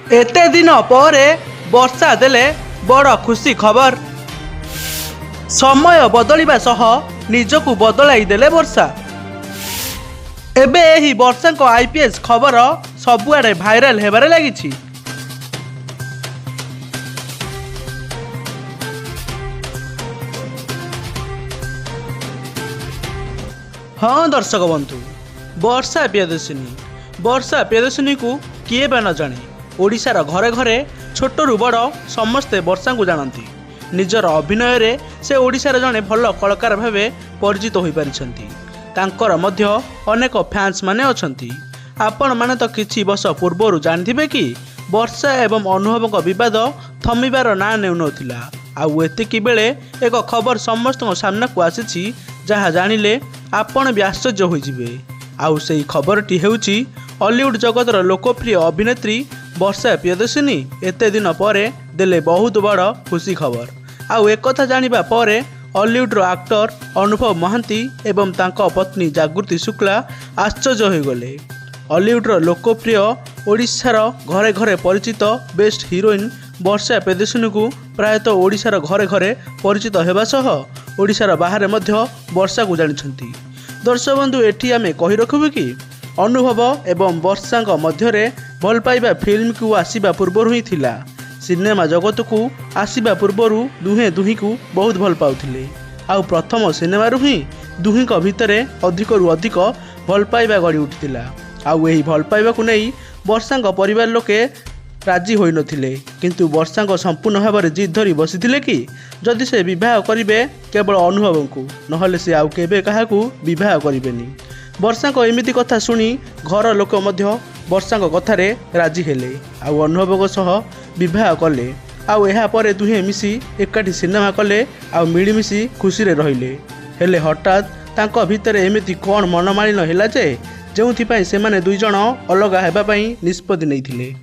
एते दिन पर वर्षा देले बड़ खुशी खबर। समय बदलिबा सह निजकु बदलाई देले वर्षा। एबे एही वर्षा को आईपीएस खबर सबुआडे भाइराल हेबारे लागिछि। हाँ दर्शक बंधु, वर्षा प्रियदर्शिनी को किए बा न जाने। ओडिशार घरे घरे छोटरू बड़ समस्ते वर्षा को जानती। निजर अभिनय रे से ओडिशार जड़े भल कलाकार भाव परिचित हो पारिछंती। तांकर मध्य अनेक फैंस माने अछंती। आपण माने तो किछि वर्ष पूर्व जानथिबे कि वर्षा एवं अनुभव को विवाद थमिबार ना नेउनथिला। आउ एतिकी बेले एक खबर समस्त सामना को आसीछि जहाँ जानिले आपण भी आश्चर्य होइजिबे। आउ सेही खबरटी हेउछि हॉलीवुड जगतर लोकप्रिय अभिनेत्री वर्षा प्रियदर्शिनी एते दिन पर देले बहुत बड़ खुशी खबर। आउ एक कथा जानिबा परे हॉलीवुड एक्टर अनुभव महांती एवं तांको पत्नी जागृति शुक्ला आश्चर्य हो गले। हॉलीवुड लोकप्रिय ओडिशार घरे घरे परिचित बेस्ट हिरोइन वर्षा प्रियदर्शिनी को प्रायतः ओडिशार घरे घरे परिचित होगा सह ओडिशार बाहर मध्य वर्षा को जानिछंती। दर्शक बंधु, एठी आमे कहि रखबु कि अनुभव एवं वर्षा मध्य भल पाइबा फिल्म को आसीबा पूर्व ही थिला। सिनेमा जगत को आसीबा पूर्व दुहे दुही को बहुत भल पाउथिले। आउ प्रथम सिनेमा ही दुही भितर अधिक रु अधिक भल पाइबा गढ़ी उठिथिला। आउ एही भल पाइबा को नहीं वर्षा परिवार लोके राजी होई नथिले, किंतु वर्षा संपूर्ण भाव में जिद धरी बसीथिले कि जदि से विवाह करिवे केवल अनुभव को, नहले से आउ केबे काहाकू विवाह करिवेनी। वर्षा एमिति कथा शुणी घर लोक मध्य वर्षा कथारे राजी हेले। आउ अनुभव सह विवाह कले। आउ एहा परे दुहे मिसी एकाठी सिनेमा कले। आउ मिलीमिशी खुशी रे रहिले। हेले हठात तांको भितर एमिति कोन मनमालिन हेला जे जोंथिपाई सेमाने दुई जण अलगा हेबा पई निष्पत्ति नैथिले।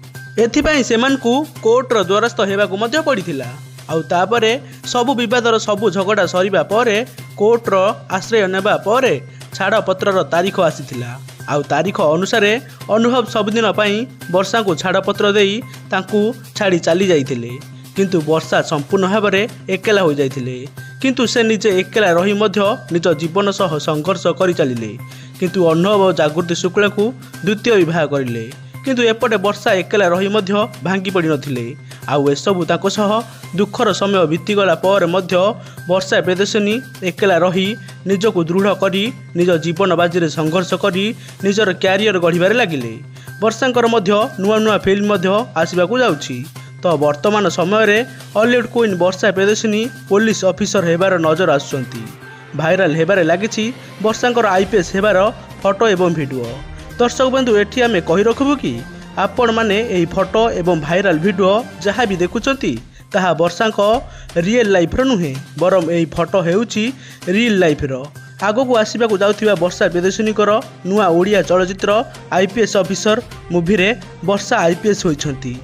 एथिपाई सेमानकु कोर्टर द्वारस्थ हेबाकु मध्य पड़िथिला। आउ तापरे सबु विवादर सबु झगड़ा सरिबा परे कोर्टर आश्रय नेबा परे छाड़पत्रर तारीख आसीथिला। आउ तारीख अनुसार अनुभव सबुदिन पई वर्षा को छाड़पत्र देई तांकु छाड़ी चली जाइथिले। किंतु वर्षा संपूर्ण भाव में एकेला हो जाइथिले। किंतु से निजे एकेला रही मध्य निज जीवन सह संघर्ष करि चलिले। किंतु अनुभव जागृति शुक्ला को द्वितीय विवाह करिले। किंतु एपटे वर्षा एकेला रही मध्य भांगी पड़ी नथिले। आउ एसबू ताको सह दुखर समय बीतीगला पर मध्य वर्षा प्रियदर्शिनी एकेला रही निजको दृढ़ करी निज जीवन बाजी संघर्ष करी निजर क्यारियर गढ़िबारे लागिले। वर्षांकर मध्य नुआ नुआ फिल्म मध्य आसिबाकू जाउछि। तो वर्तमान समय रे हॉलीवुड क्वीन वर्षा प्रियदर्शिनी पुलिस ऑफिसर हेबार नजर आसुचंती। भाइराल हेबारे लागिछि वर्षांकर आईपीएस हेबार फोटो एवं वीडियो। दर्शक बंधु, एठी आमे कहि रखबु कि आपण माने एही फोटो एवं भाइराल वीडियो जहाँ भी देखुचंती ताहा वर्षांको रियल लाइफ रो नुहे, बरम एही फोटो हेउछि रियल लाइफ रो। आगो आसवाक जाउथिबा वर्षा प्रियदर्शिनी नुआ ओडिया चलचित्र आईपीएस ऑफिसर मूवी रे वर्षा आईपीएस होइछंती।